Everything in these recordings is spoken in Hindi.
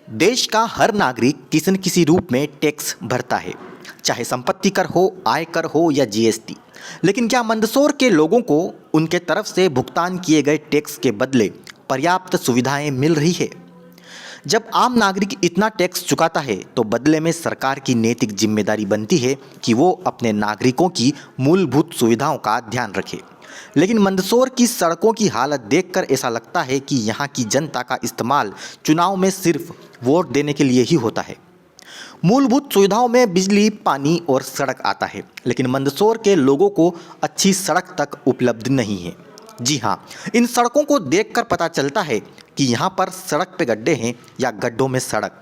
देश का हर नागरिक किसी न किसी रूप में टैक्स भरता है, चाहे संपत्ति कर हो, आय कर हो या जीएसटी। लेकिन क्या मंदसौर के लोगों को उनके तरफ से भुगतान किए गए टैक्स के बदले पर्याप्त सुविधाएं मिल रही है? जब आम नागरिक इतना टैक्स चुकाता है तो बदले में सरकार की नैतिक जिम्मेदारी बनती है कि वो अपने नागरिकों की मूलभूत सुविधाओं का ध्यान रखे। लेकिन मंदसौर की सड़कों की हालत देखकर ऐसा लगता है कि यहाँ की जनता का इस्तेमाल चुनाव में सिर्फ वोट देने के लिए ही होता है। मूलभूत सुविधाओं में बिजली, पानी और सड़क आता है, लेकिन मंदसौर के लोगों को अच्छी सड़क तक उपलब्ध नहीं है। जी हाँ, इन सड़कों को देखकर पता चलता है कि यहाँ पर सड़क पे गड्ढे हैं या गड्ढों में सड़क।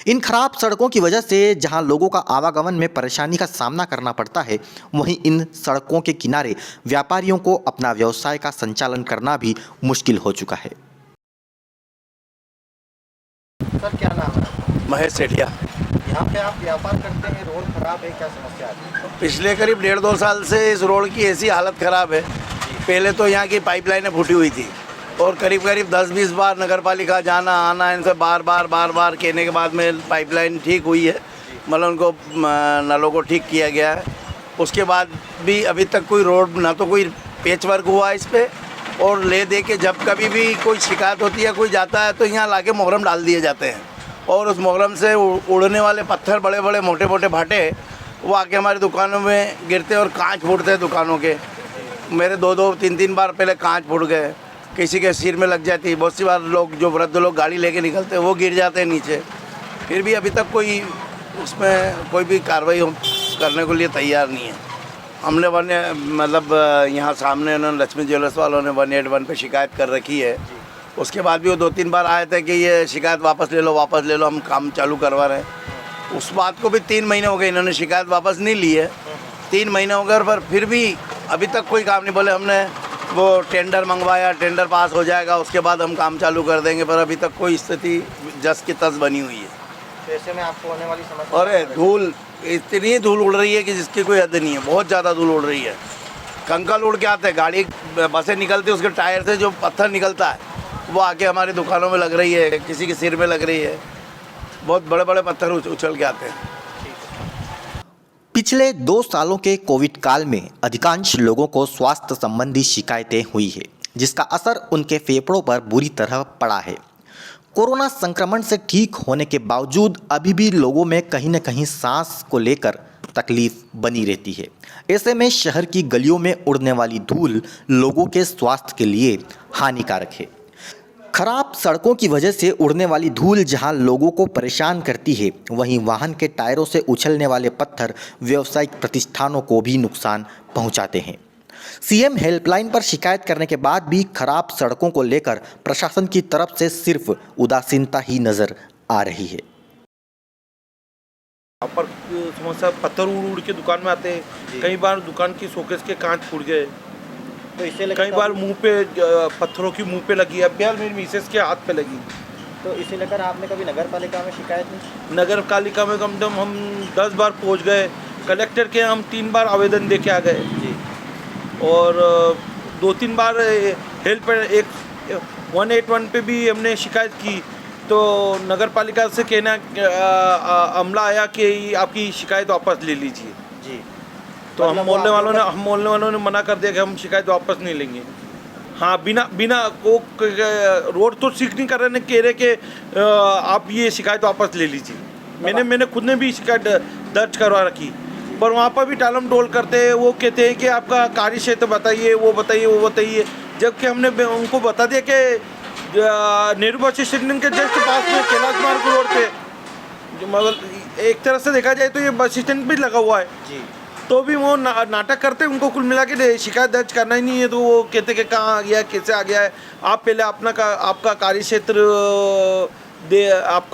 इन खराब सड़कों की वजह से जहां लोगों का आवागमन में परेशानी का सामना करना पड़ता है, वहीं इन सड़कों के किनारे व्यापारियों को अपना व्यवसाय का संचालन करना भी मुश्किल हो चुका है। सर, क्या नाम है? महेश सेठिया। यहाँ पे आप व्यापार करते हैं, रोड खराब है, क्या समस्या आती है? पिछले करीब 1.5-2 साल से इस रोड की ऐसी हालत ख़राब है। पहले तो यहाँ की पाइपलाइनें फूटी हुई थी और करीब 10-20 बार नगर पालिका जाना आना, इनसे बार बार कहने के बाद में पाइपलाइन ठीक हुई है, मतलब उनको नलों को ठीक किया गया है। उसके बाद भी अभी तक कोई रोड ना तो कोई पेच वर्क हुआ इस पर, और ले दे के जब कभी भी कोई शिकायत होती है, कोई जाता है तो यहाँ लाके मोहरम डाल दिए जाते हैं, और उस मोहरम से उड़ने वाले पत्थर, बड़े बड़े मोटे मोटे भाटे, वो आके हमारी दुकानों में गिरते और कांच फूटते हैं दुकानों के। मेरे 2-3 बार पहले कांच फूट गए, किसी के सिर में लग जाती है। बहुत सी बार लोग, जो वृद्ध लोग गाड़ी लेके निकलते हैं, वो गिर जाते हैं नीचे। फिर भी अभी तक कोई उसमें कोई भी कार्रवाई करने के लिए तैयार नहीं है। हमने मतलब यहाँ सामने उन्होंने लक्ष्मी ज्वेलर्स वालों ने 181 पे शिकायत कर रखी है। उसके बाद भी वो 2-3 बार आए थे कि ये शिकायत वापस ले लो, हम काम चालू करवा रहे हैं। उस बात को भी 3 महीने हो गए, इन्होंने शिकायत वापस नहीं ली है। 3 महीने हो गए, पर फिर भी अभी तक कोई काम नहीं। बोले हमने वो टेंडर मंगवाया, टेंडर पास हो जाएगा, उसके बाद हम काम चालू कर देंगे, पर अभी तक कोई स्थिति जस की तस बनी हुई है। तो ऐसे में आपको होने वाली समस्या? अरे धूल, इतनी धूल उड़ रही है कि जिसकी कोई हद नहीं है। बहुत ज़्यादा धूल उड़ रही है। कंकल उड़ के आते हैं, गाड़ी बसें निकलती है, उसके टायर से जो पत्थर निकलता है वो आके हमारी दुकानों में लग रही है, किसी के सिर में लग रही है। बहुत बड़े बड़े पत्थर उछल के आते हैं। पिछले 2 सालों के कोविड काल में अधिकांश लोगों को स्वास्थ्य संबंधी शिकायतें हुई है, जिसका असर उनके फेफड़ों पर बुरी तरह पड़ा है। कोरोना संक्रमण से ठीक होने के बावजूद अभी भी लोगों में कहीं न कहीं सांस को लेकर तकलीफ बनी रहती है। ऐसे में शहर की गलियों में उड़ने वाली धूल लोगों के स्वास्थ्य के लिए हानिकारक है। खराब सड़कों की वजह से उड़ने वाली धूल जहां लोगों को परेशान करती है, वहीं वाहन के टायरों से उछलने वाले पत्थर व्यावसायिक प्रतिष्ठानों को भी नुकसान पहुंचाते हैं। सीएम हेल्पलाइन पर शिकायत करने के बाद भी खराब सड़कों को लेकर प्रशासन की तरफ से सिर्फ उदासीनता ही नजर आ रही है। यहाँ पर समस्या, पत्थर उड़ उड़ के दुकान में आते हैं। कई बार दुकान की शोकेस के कांच फूट गए, तो इसे कई बार मुंह पे पत्थरों की मुंह पे लगी। अब यार मेरी मिसेस के हाथ पे लगी। तो इसे लेकर आपने कभी नगर पालिका में शिकायत नहीं? नगर पालिका में कम से कम हम 10 बार पहुंच गए। कलेक्टर के हम 3 बार आवेदन दे के आ गए जी। और 2-3 बार हेल्प 181 पे भी हमने शिकायत की। तो नगर पालिका से कहना अमला आया कि आपकी शिकायत वापस ले लीजिए जी। तो हम मोहल्ले वालों ने मना कर दिया कि हम शिकायत वापस नहीं लेंगे। हाँ, बिना वो रोड तो ठीक नहीं कर रहे, कह रहे कि आप ये शिकायत वापस ले लीजिए। मैंने खुद ने भी शिकायत दर्ज करवा रखी, पर वहाँ पर भी टालम टोल करते हैं। वो कहते हैं कि आपका कार्य क्षेत्र बताइए, वो बताइए, जबकि हमने उनको बता दिया कि नेहरू बस स्टेशन के जस्ट पास में कैलाश मार्ग रोड पे, जो मतलब एक तरह से देखा जाए तो ये बस स्टैंड भी लगा हुआ है जी। तो भी वो नाटक करते हैं। उनको कुल मिला के शिकायत दर्ज करना ही नहीं है, तो वो कहते कि कहाँ आ गया, कैसे आ गया है। आप पहले आपका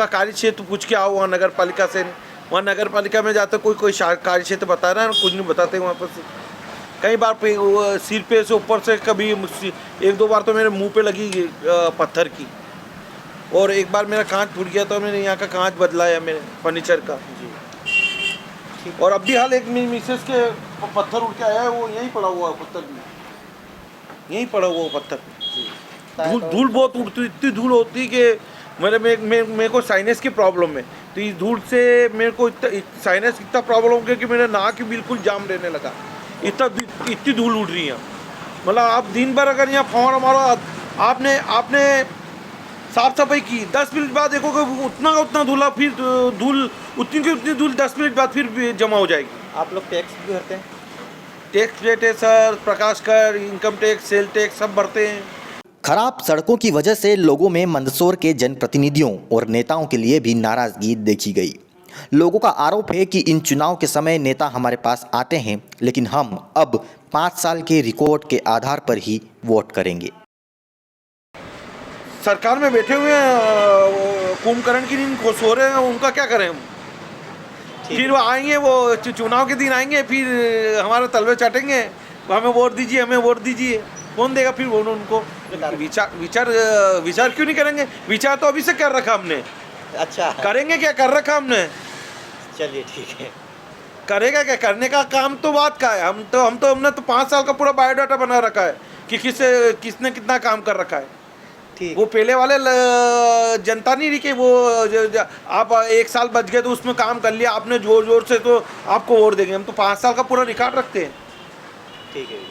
कार्य क्षेत्र पूछ के आओ वहाँ नगर पालिका से। वहाँ नगर पालिका में जाते कोई कार्य क्षेत्र बता रहा है, कुछ नहीं बताते वहाँ पर से। कई बार सिर पे से ऊपर से, कभी 1-2 बार तो मेरे मुँह पे लगी पत्थर की, और एक बार मेरा कांच फूट गया तो मैंने यहाँ का कांच बदलाया मेरे फर्नीचर का जी। और अब भी हाल एक मिसेस के पत्थर उड़ के आया है, वो यहीं पड़ा हुआ है पत्थर भी, यहीं पड़ा हुआ पत्थर। धूल बहुत उड़ती, इतनी धूल होती कि मेरे को साइनस की प्रॉब्लम है, तो इस धूल से मेरे को साइनस इतना प्रॉब्लम हो गया कि मेरा नाक ही बिल्कुल जाम रहने लगा। इतनी धूल उड़ रही है। मतलब आप दिन भर अगर यहाँ फौरा मारो, आपने साफ सफाई की, 10 मिनट बाद देखोगे उतना धूला, फिर धूल उतनी की उतनी धूल 10 मिनट बाद फिर जमा हो जाएगी। आप लोग टैक्स भी भरते हैं? टैक्स देते सर, प्रकाश कर, इनकम टैक्स, सेल टैक्स सब भरते हैं। खराब सड़कों की वजह से लोगों में मंदसौर के जनप्रतिनिधियों और नेताओं के लिए भी नाराजगी देखी गई। लोगों का आरोप है कि इन चुनाव के समय नेता हमारे पास आते हैं, लेकिन हम अब 5 साल के रिकॉर्ड के आधार पर ही वोट करेंगे। सरकार में बैठे हुए हैं, कुंभकर्ण की नींद को सो रहे हैं, उनका क्या करें हम? फिर वो आएंगे, वो चुनाव के दिन आएंगे, फिर हमारे तलवे चाटेंगे, हमें वोट दीजिए, हमें वोट दीजिए। कौन देगा फिर वोट उनको? विचार क्यों नहीं करेंगे? विचार तो अभी से कर रखा हमने। अच्छा, करेंगे क्या? कर रखा हमने। चलिए ठीक है। करेगा क्या? करने का काम तो बात का है। हमने तो 5 साल का पूरा बायोडाटा बना रखा है कि किसने कितना काम कर रखा है। ठीक। वो पहले वाले जनता नहीं रही कि वो आप 1 साल बच गए तो उसमें काम कर लिया आपने जोर जोर से, तो आपको वोट देंगे। हम तो 5 साल का पूरा रिकॉर्ड रखते हैं। ठीक है।